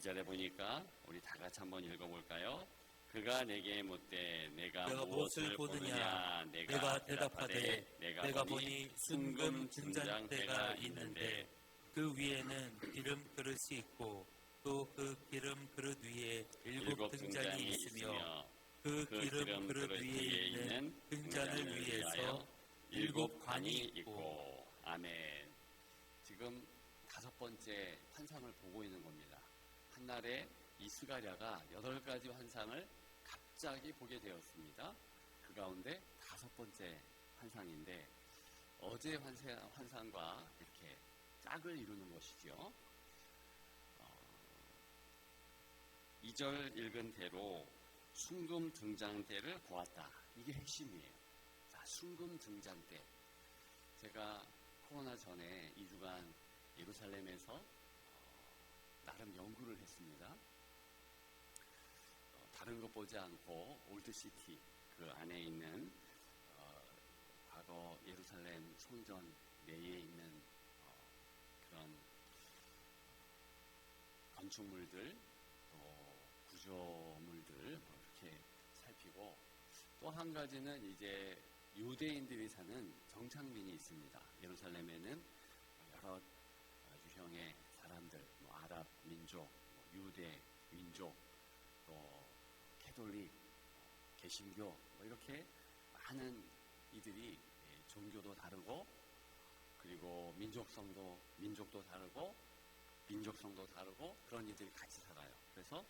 2절에 보니까 우리 다 같이 한번 읽어볼까요? 그가 내게 묻되 내가 무엇을 보느냐? 내가 대답하되 내가 보니 순금 등잔대가 있는데 그 위에는 기름 그릇이 있고 또 그 기름 그릇 위에 7 등잔이 있으며 그 기름 그릇 위에 있는 등잔을 위해서 7 관이 있고. 아멘. 지금 5번째 환상을 보고 있는 겁니다. 한날에 이 스가랴가 8가지 환상을 갑자기 보게 되었습니다. 그 가운데 5번째 환상인데 어제 환상과 이렇게 짝을 이루는 것이죠. 2절 읽은 대로 순금 등잔대를 보았다. 이게 핵심이에요. 자, 순금 등잔대. 제가 코로나 전에 2주간 예루살렘에서 나름 연구를 했습니다. 다른 것 보지 않고 올드시티 그 안에 있는 과거 예루살렘 성전 내에 있는 그런 건축물들 또 구조물들 이렇게 살피고, 또 한 가지는 이제 유대인들이 사는 정착민이 있습니다. 예루살렘에는 여러 유형의 사람들, 아랍 민족, 유대 민족, 또 캐톨릭, 개신교 이렇게 많은 이들이 종교도 다르고, 그리고 민족도 다르고, 민족성도 다르고, 그런 이들이 같이 살아요. 그래서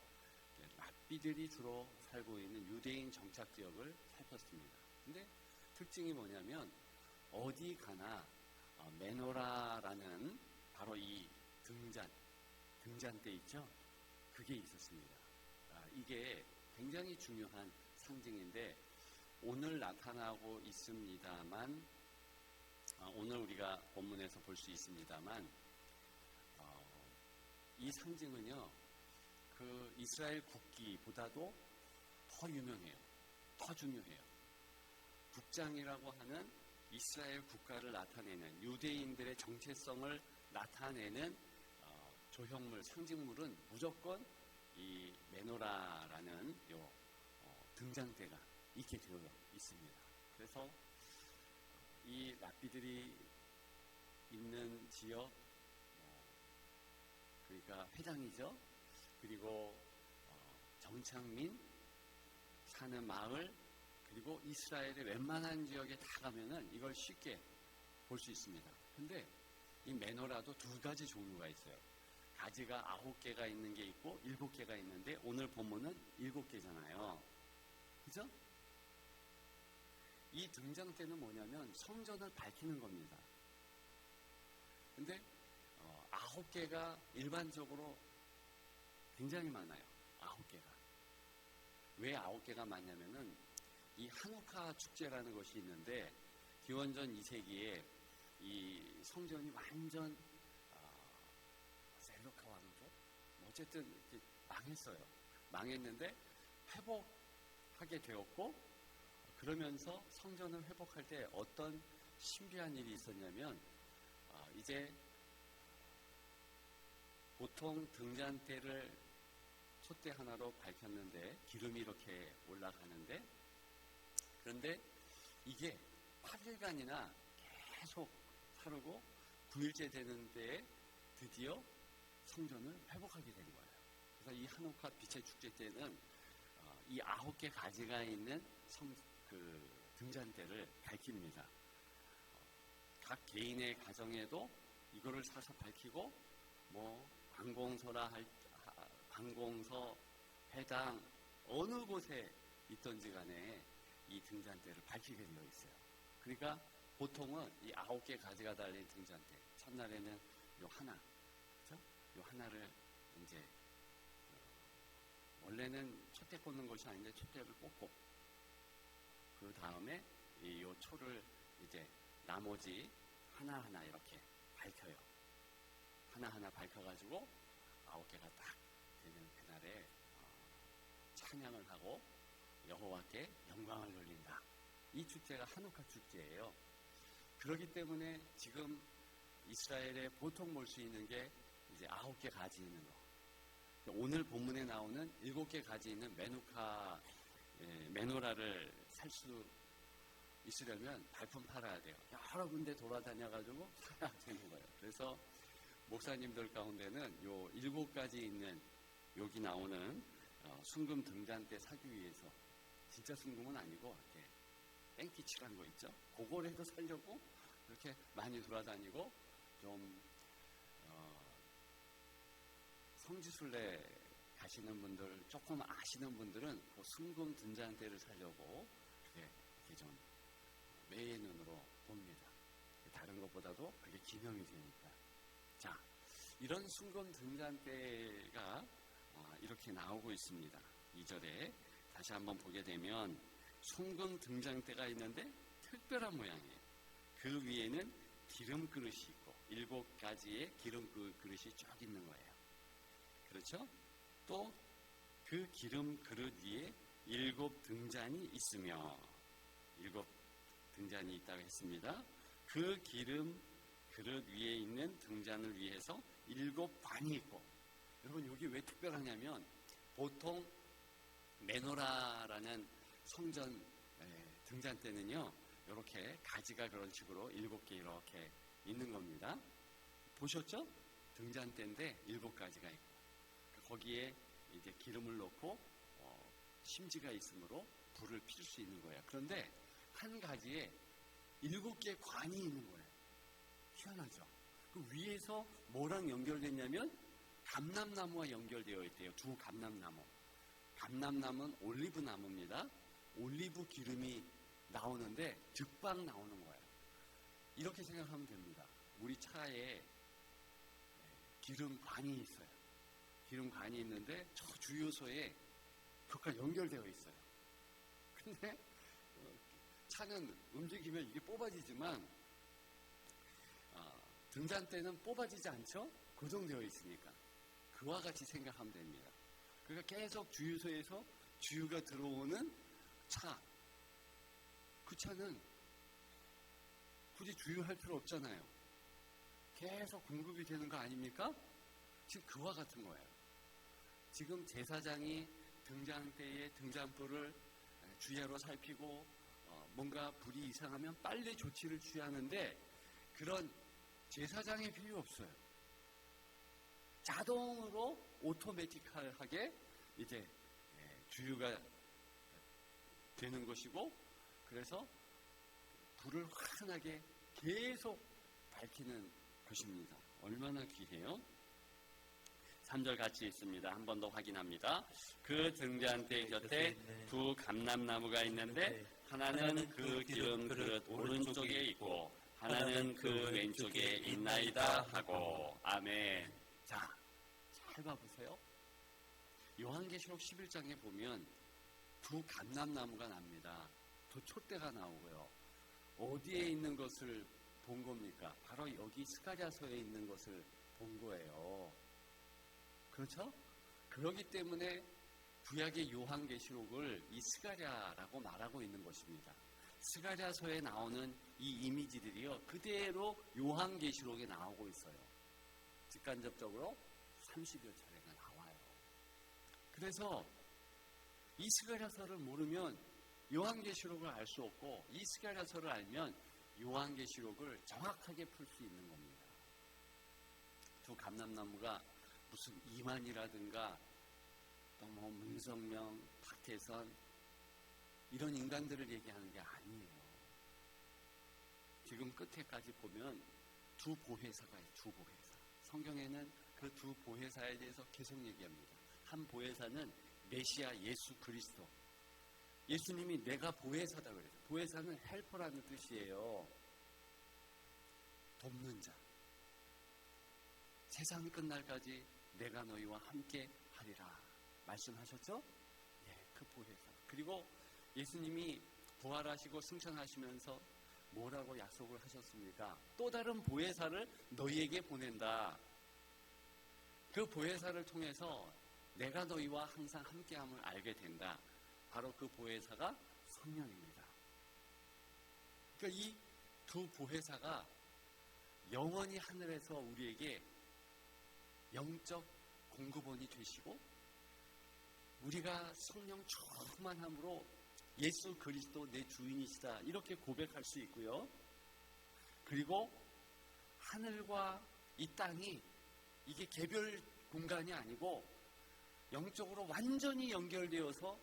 랍비들이 주로 살고 있는 유대인 정착 지역을 살폈습니다. 근데 특징이 뭐냐면 어디 가나 메노라라는 바로 이 등잔대 있죠? 그게 있었습니다. 이게 굉장히 중요한 상징인데 오늘 나타나고 있습니다만, 오늘 우리가 본문에서 볼 수 있습니다만, 이 상징은요, 그 이스라엘 국기보다도 더 유명해요. 더 중요해요. 국장이라고 하는 이스라엘 국가를 나타내는, 유대인들의 정체성을 나타내는 조형물, 상징물은 무조건 이 메노라라는 요 등잔대가 있게 되어 있습니다. 그래서 이 랍비들이 있는 지역, 그러니까 회당이죠. 그리고 정착민 사는 마을, 그리고 이스라엘의 웬만한 지역에 다 가면은 이걸 쉽게 볼 수 있습니다. 근데 이 메노라도 2가지 종류가 있어요. 가지가 9개가 있는 게 있고 7개가 있는데 오늘 본문은 7개잖아요. 그죠? 이 등잔대는 뭐냐면 성전을 밝히는 겁니다. 근데 9개가 일반적으로 굉장히 많아요. 9개가. 왜 9개가 많냐면은 이 하누카 축제라는 것이 있는데, 기원전 2세기에 이 성전이 완전 셀로카 왕조? 어쨌든 이렇게 망했어요. 망했는데 회복하게 되었고, 그러면서 성전을 회복할 때 어떤 신비한 일이 있었냐면, 이제 보통 등잔대를 촛대 하나로 밝혔는데 기름이 이렇게 올라가는데, 그런데 이게 8일간이나 계속 사르고 9일째 되는 데에 드디어 성전을 회복하게 된 거예요. 그래서 이 하누카 빛의 축제 때는 이 9개 가지가 있는 등잔대를 밝힙니다. 각 개인의 가정에도 이거를 사서 밝히고, 관공서, 회당, 어느 곳에 있던지 간에 이 등잔대를 밝히게 되어 있어요. 그러니까 보통은 이 9개 가지가 달린 등잔대, 첫날에는 요 하나, 그죠? 요 하나를 이제 원래는 촛대 꽂는 것이 아닌데 촛대를 꽂고, 그 다음에 이 요 초를 이제 나머지 하나하나 이렇게 밝혀요. 하나하나 밝혀가지고 9개가 딱 되는 그날에 찬양을 하고 여호와께 영광을 돌린다. 이 축제가 하누카 축제예요. 그렇기 때문에 지금 이스라엘에 보통 볼 수 있는 게 이제 9개 가지 있는 거. 오늘 본문에 나오는 7개 가지 있는 메노라를 살 수 있으려면 발품 팔아야 돼요. 여러 군데 돌아다녀가지고 사야 되는 거예요. 그래서 목사님들 가운데는 요 7가지 있는 여기 나오는 순금 등잔대 사기 위해서, 진짜 순금은 아니고 이렇게 땡기치라는 거 있죠? 그거라도 살려고 이렇게 많이 돌아다니고, 좀 성지순례 가시는 분들, 조금 아시는 분들은 그 순금 등잔대를 살려고 이렇게 좀 매의 눈으로 봅니다. 다른 것보다도 그게 기념이 되니까. 자, 이런 순금 등잔대가 이렇게 나오고 있습니다. 2절에 다시 한번 보게 되면 순금 등잔대가 있는데 특별한 모양이에요. 그 위에는 기름 그릇이 있고 7가지의 기름 그릇이 쭉 있는 거예요. 그렇죠? 또 그 기름 그릇 위에 7 등잔이 있으며, 7 등잔이 있다고 했습니다. 그 기름 그릇 위에 있는 등잔을 위해서 7 관이 있고, 여러분 여기 왜 특별하냐면 보통 메노라라는 성전 등잔대는요, 이렇게 가지가 그런 식으로 7개 이렇게 있는 겁니다. 보셨죠? 등잔대인데 7가지가 있고, 거기에 이제 기름을 넣고 심지가 있으므로 불을 필 수 있는 거예요. 그런데 한 가지에 7개의 관이 있는 거예요. 희한하죠? 그 위에서 뭐랑 연결됐냐면 감람나무와 연결되어 있대요. 2 감람나무. 감람나무는 올리브 나무입니다. 올리브 기름이 나오는데 즉박 나오는 거예요. 이렇게 생각하면 됩니다. 우리 차에 기름관이 있어요. 기름관이 있는데 저 주유소에 그것과 연결되어 있어요. 근데 차는 움직이면 이게 뽑아지지만 등잔대는 뽑아지지 않죠? 고정되어 있으니까. 그와 같이 생각하면 됩니다. 그러니까 계속 주유소에서 주유가 들어오는 차, 그 차는 굳이 주유할 필요 없잖아요. 계속 공급이 되는 거 아닙니까? 지금 그와 같은 거예요. 지금 제사장이 등잔대에 등잔불을 주야로 살피고 뭔가 불이 이상하면 빨리 조치를 취하는데, 그런 제사장이 필요 없어요. 자동으로 오토매틱하게 이제 주유가 되는 것이고, 그래서 불을 환하게 계속 밝히는 것입니다. 얼마나 귀해요? 3절 같이 있습니다. 한 번 더 확인합니다. 그 등잔대 곁에 2 감람나무가 있는데 하나는 그 기름 그릇 오른쪽에 있고 하나는 그 왼쪽에 있나이다 하고. 아멘. 자, 잘 봐보세요. 요한계시록 11장에 보면 2 감람나무가 납니다. 2 촛대가 나오고요. 어디에 있는 것을 본 겁니까? 바로 여기 스가랴서에 있는 것을 본 거예요. 그렇죠? 그렇기 때문에 구약의 요한계시록을 이 스가랴라고 말하고 있는 것입니다. 스가랴서에 나오는 이 이미지들이요, 그대로 요한계시록에 나오고 있어요. 직간접적으로 30여 차례가 나와요. 그래서 이 스가랴서를 모르면 요한계시록을 알 수 없고, 이 스가랴서를 알면 요한계시록을 정확하게 풀 수 있는 겁니다. 2 감람나무가 무슨 이만이라든가 또 뭐 문성명, 박태선 이런 인간들을 얘기하는 게 아니에요. 지금 끝에까지 보면 2 보혜사가 있어요. 2 보혜사. 성경에는 그 2 보혜사에 대해서 계속 얘기합니다. 한 보혜사는 메시아 예수 그리스도. 예수님이 내가 보혜사다 그래서. 보혜사는 헬퍼라는 뜻이에요. 돕는 자. 세상 끝날까지 내가 너희와 함께 하리라 말씀하셨죠? 예, 그 보혜사. 그리고 예수님이 부활하시고 승천하시면서 뭐라고 약속을 하셨습니까? 또 다른 보혜사를 너희에게 보낸다. 그 보혜사를 통해서 내가 너희와 항상 함께함을 알게 된다. 바로 그 보혜사가 성령입니다. 그러니까 이 2 보혜사가 영원히 하늘에서 우리에게 영적 공급원이 되시고 우리가 성령 충만함으로 예수 그리스도 내 주인이시다 이렇게 고백할 수 있고요. 그리고 하늘과 이 땅이 이게 개별 공간이 아니고 영적으로 완전히 연결되어서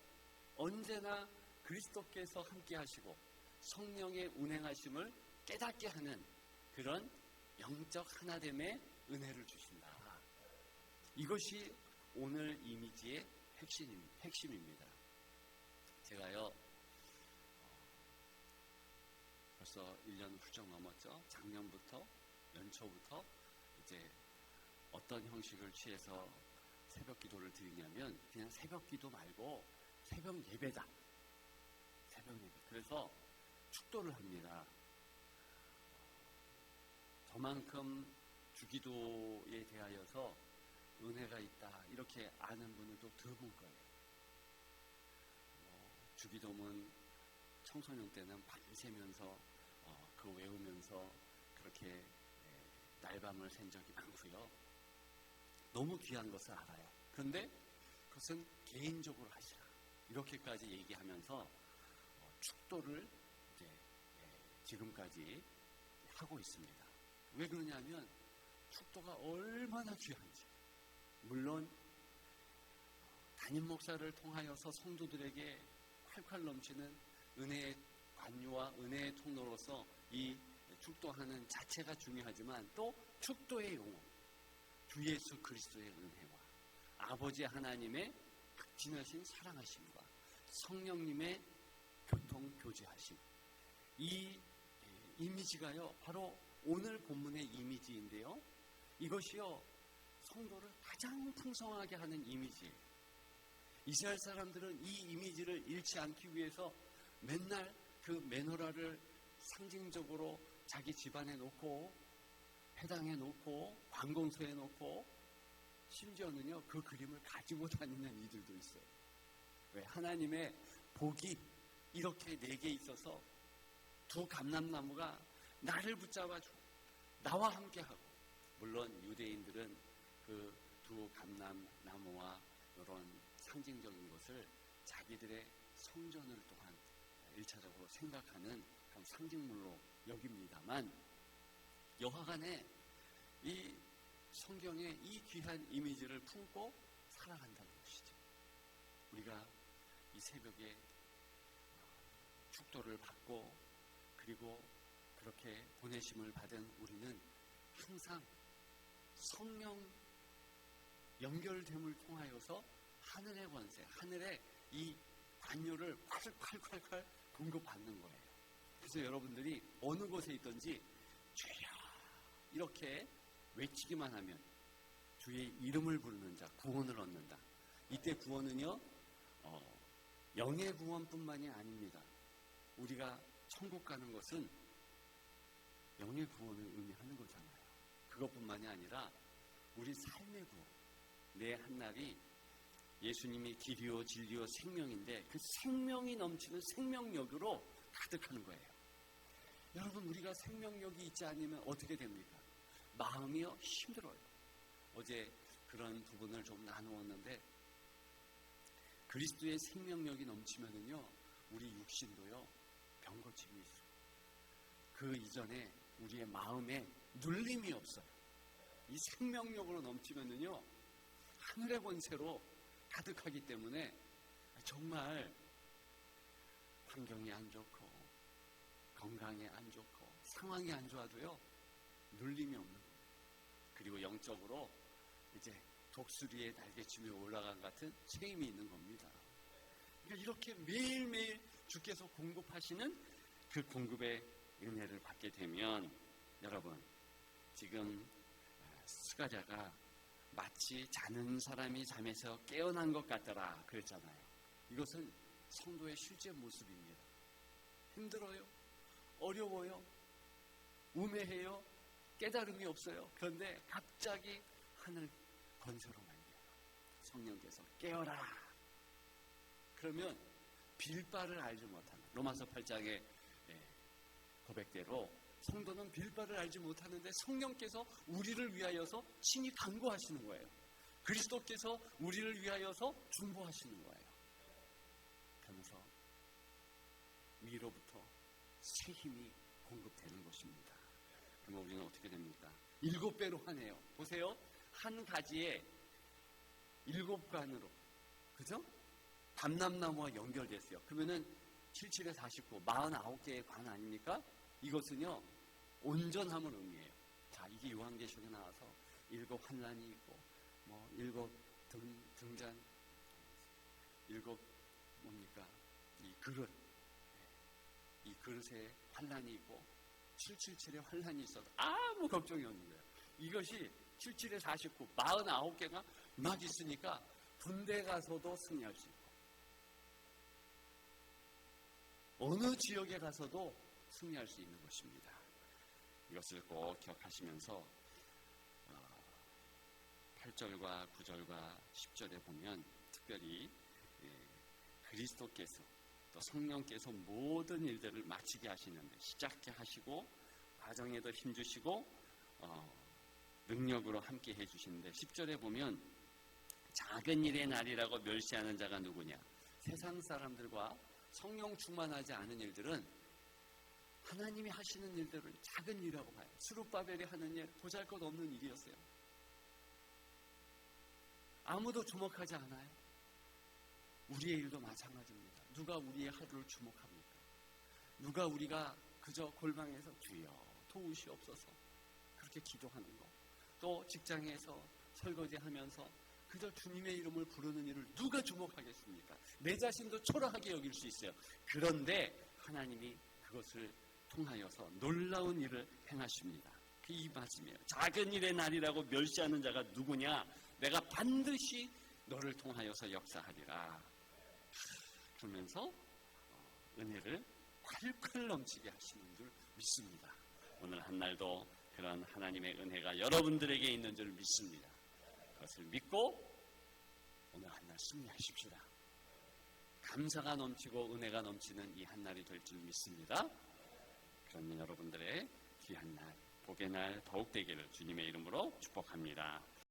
언제나 그리스도께서 함께 하시고 성령의 운행하심을 깨닫게 하는 그런 영적 하나됨의 은혜를 주신다. 이것이 오늘 이미지의 핵심입니다. 제가요 벌써 1년 훌쩍 넘었죠. 작년부터 연초부터 이제 어떤 형식을 취해서 새벽 기도를 드리냐면 그냥 새벽 기도 말고 새벽 예배다. 새벽 예배. 그래서 축도를 합니다. 저만큼 주기도에 대하여서 은혜가 있다 이렇게 아는 분은 또 드문 거예요. 주기도문 청소년 때는 밤새면서 그거 외우면서 그렇게 날밤을 샌 적이 많고요. 너무 귀한 것을 알아요. 그런데 그것은 개인적으로 하시라 이렇게까지 얘기하면서 축도를 이제 지금까지 하고 있습니다. 왜 그러냐면 축도가 얼마나 귀한지. 물론 담임 목사를 통하여서 성도들에게 콸콸 넘치는 은혜의 관유와 은혜의 통로로서 이 축도하는 자체가 중요하지만 또 축도의 용어 주 예수 그리스도의 은혜와 아버지 하나님의 극진하신 사랑하심과 성령님의 교통교제하심 이 이미지가요 바로 오늘 본문의 이미지인데요. 이것이요 성도를 가장 풍성하게 하는 이미지예요. 이스라엘 사람들은 이 이미지를 잃지 않기 위해서 맨날 그 메노라를 상징적으로 자기 집안에 놓고 회당에 놓고 관공서에 놓고 심지어는요 그 그림을 가지고 다니는 이들도 있어요. 왜? 하나님의 복이 이렇게 4개 있어서 두 감람나무가 나를 붙잡아주고 나와 함께하고 물론 유대인들은 그 두 감람나무와 이런 상징적인 것을 자기들의 성전을 또한 1차적으로 생각하는 그런 상징물로 여깁니다만 여하간에 이 성경의 이 귀한 이미지를 품고 살아간다는 것이죠. 우리가 이 새벽에 축도를 받고 그리고 그렇게 보내심을 받은 우리는 항상 성령 연결됨을 통하여서 하늘의 권세, 하늘의 이 관유를 콸콸콸콸 공급받는 거예요. 그래서 여러분들이 어느 곳에 있든지 주여 이렇게 외치기만 하면 주의 이름을 부르는 자 구원을 얻는다. 이때 구원은요 영의 구원뿐만이 아닙니다. 우리가 천국 가는 것은 영의 구원을 의미하는 거잖아요. 그것뿐만이 아니라 우리 삶의 구원 내 한날이 예수님이 길이요 진리요 생명인데 그 생명이 넘치는 생명력으로 가득하는 거예요. 여러분 우리가 생명력이 있지 않으면 어떻게 됩니까? 마음이요 힘들어요. 어제 그런 부분을 좀 나누었는데 그리스도의 생명력이 넘치면은요 우리 육신도요 병고침이 있어요. 그 이전에 우리의 마음에 눌림이 없어요. 이 생명력으로 넘치면은요 하늘의 권세로 가득하기 때문에 정말 환경이 안 좋고 건강이 안 좋고 상황이 안 좋아도요 눌림이 없는 거예요. 그리고 영적으로 이제 독수리의 날개춤에 올라간 같은 새 힘이 있는 겁니다. 그러니까 이렇게 매일매일 주께서 공급하시는 그 공급의 은혜를 받게 되면 여러분 지금 스가랴가 마치 자는 사람이 잠에서 깨어난 것 같더라 그랬잖아요. 이것은 성도의 실제 모습입니다. 힘들어요. 어려워요. 우매해요. 깨달음이 없어요. 그런데 갑자기 하늘 권세로 말미암아 성령께서 깨어라. 그러면 빌 바를 알지 못하는 로마서 8장의 고백대로 성도는 빌 바를 알지 못하는데 성령께서 우리를 위하여서 친히 간구하시는 거예요. 그리스도께서 우리를 위하여서 중보하시는 거예요. 그러면서 위로부터 새 힘이 공급되는 것입니다. 그러면 우리는 어떻게 됩니까? 7배로 하네요. 보세요. 한 가지에 7관으로, 그죠? 담남나무와 연결됐어요. 그러면은 77에 49, 49개의 관 아닙니까? 이것은요, 온전함을 의미해요. 자, 이게 요한계시록에 나와서 7 환난이 있고, 7 등잔, 7 뭡니까? 이 그릇, 이 그릇에 환난이 있고, 777에 환난이 있어도 아무 걱정이 없는 거예요. 이것이 77에 49, 49개가 막 있으니까 군대 가서도 승리할 수 있고, 어느 지역에 가서도 승리할 수 있는 것입니다. 이것을 꼭 기억하시면서 8절과 9절과 10절에 보면 특별히 그리스도께서 또 성령께서 모든 일들을 마치게 하시는데, 시작게 하시고 과정에도 힘주시고 능력으로 함께 해주시는데, 10절에 보면 작은 일의 날이라고 멸시하는 자가 누구냐? 세상 사람들과 성령 충만하지 않은 일들은 하나님이 하시는 일들을 작은 일이라고 봐요. 스룹바벨이 하는 일, 보잘것없는 일이었어요. 아무도 주목하지 않아요. 우리의 일도 마찬가지입니다. 누가 우리의 하루를 주목합니까? 누가 우리가 그저 골방에서 주여 도우시옵소서 그렇게 기도하는 거, 또 직장에서 설거지하면서 그저 주님의 이름을 부르는 일을 누가 주목하겠습니까? 내 자신도 초라하게 여길 수 있어요. 그런데 하나님이 그것을 통하여서 놀라운 일을 행하십니다. 이 말씀이에요. 작은 일의 날이라고 멸시하는 자가 누구냐? 내가 반드시 너를 통하여서 역사하리라. 그러면서 은혜를 콸콸 넘치게 하시는 줄 믿습니다. 오늘 한 날도 그런 하나님의 은혜가 여러분들에게 있는 줄 믿습니다. 그것을 믿고 오늘 한 날 승리하십시다. 감사가 넘치고 은혜가 넘치는 이 한 날이 될 줄 믿습니다. 그러면 여러분들의 귀한 날, 복의 날 더욱 되기를 주님의 이름으로 축복합니다.